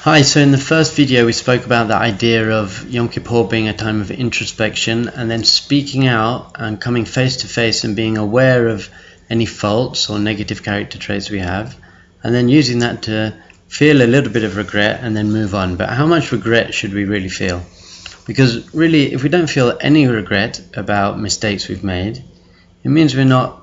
Hi, so in the first video we spoke about the idea of Yom Kippur being a time of introspection and then speaking out and coming face to face and being aware of any faults or negative character traits we have, and then using that to feel a little bit of regret and then move on. But how much regret should we really feel? Because really, if we don't feel any regret about mistakes we've made, it means we're not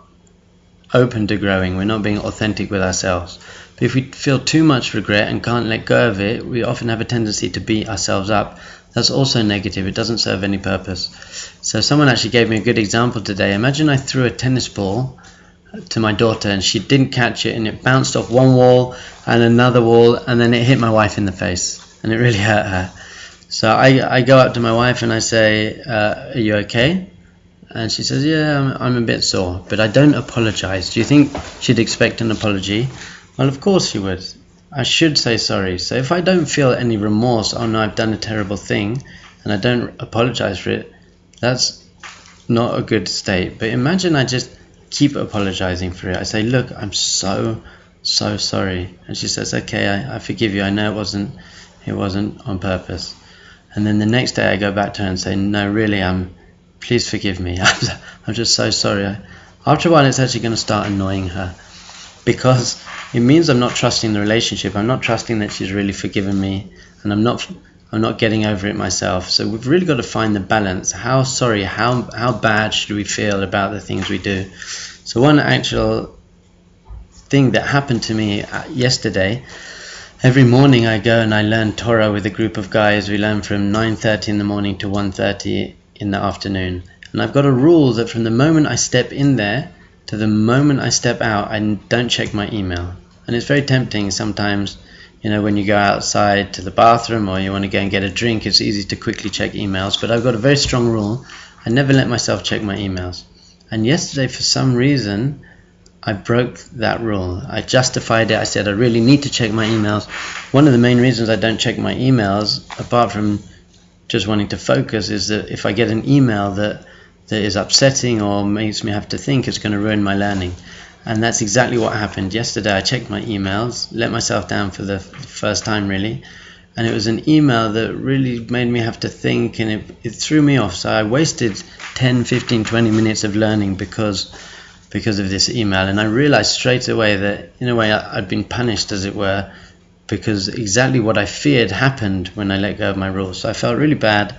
open to growing, we're not being authentic with ourselves. But if we feel too much regret and can't let go of it, we often have a tendency to beat ourselves up. That's also negative. It doesn't serve any purpose. So someone actually gave me a good example today. Imagine I threw a tennis ball to my daughter and she didn't catch it, and it bounced off one wall and another wall, and then it hit my wife in the face, and it really hurt her. So I go up to my wife and I say, are you okay? And she says, yeah, I'm a bit sore, but I don't apologize. Do you think she'd expect an apology? Well, of course she would. I should say sorry. So if I don't feel any remorse, oh no, I've done a terrible thing, and I don't apologize for it, that's not a good state. But imagine I just keep apologizing for it. I say, look, I'm so sorry. And she says, okay, I forgive you. I know it wasn't on purpose. And then the next day I go back to her and say, no, really, please forgive me. I'm just so sorry. After a while, it's actually going to start annoying her, because it means I'm not trusting the relationship. I'm not trusting that she's really forgiven me, and I'm not getting over it myself. So we've really got to find the balance. How bad should we feel about the things we do? So one actual thing that happened to me yesterday, every morning I go and I learn Torah with a group of guys. We learn from 9:30 in the morning to 1:30 in the afternoon. And I've got a rule that from the moment I step in there to the moment I step out, I don't check my email. And it's very tempting sometimes, when you go outside to the bathroom or you want to go and get a drink, it's easy to quickly check emails. But I've got a very strong rule. I never let myself check my emails. And yesterday, for some reason, I broke that rule. I justified it. I said I really need to check my emails. One of the main reasons I don't check my emails, apart from just wanting to focus, is that if I get an email that is upsetting or makes me have to think, it's going to ruin my learning. And that's exactly what happened yesterday. I checked my emails, let myself down for the first time really, and it was an email that really made me have to think, and it threw me off. So I wasted 10, 15, 20 minutes of learning because of this email. And I realized straight away that in a way I'd been punished, as it were, because exactly what I feared happened when I let go of my rules. So I felt really bad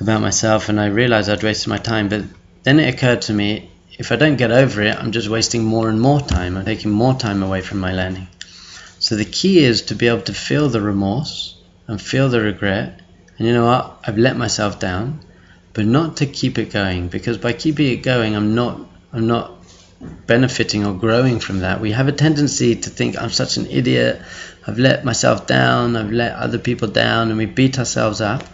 about myself, and I realized I'd wasted my time. But then it occurred to me, if I don't get over it, I'm just wasting more and more time. I'm taking more time away from my learning. So the key is to be able to feel the remorse and feel the regret. And you know what? I've let myself down, but not to keep it going, because by keeping it going, I'm not benefiting or growing from that. We have a tendency to think, I'm such an idiot, I've let myself down, I've let other people down, and we beat ourselves up.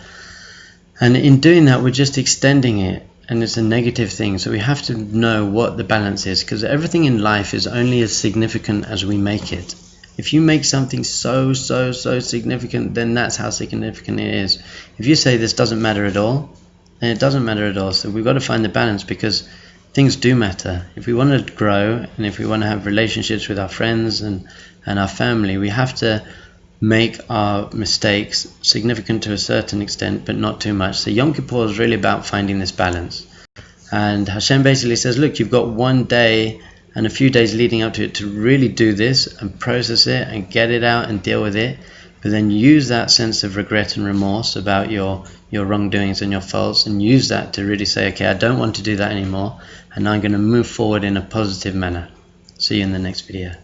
And in doing that, we're just extending it, and it's a negative thing. So we have to know what the balance is, because everything in life is only as significant as we make it. If you make something so significant, then that's how significant it is. If you say this doesn't matter at all, then it doesn't matter at all. So we've got to find the balance, because things do matter. If we want to grow, and if we want to have relationships with our friends and our family, we have to make our mistakes significant to a certain extent, but not too much. So Yom Kippur is really about finding this balance. And Hashem basically says, look, you've got one day and a few days leading up to it to really do this and process it and get it out and deal with it. But then use that sense of regret and remorse about your wrongdoings and your faults, and use that to really say, okay, I don't want to do that anymore, and now I'm going to move forward in a positive manner. See you in the next video.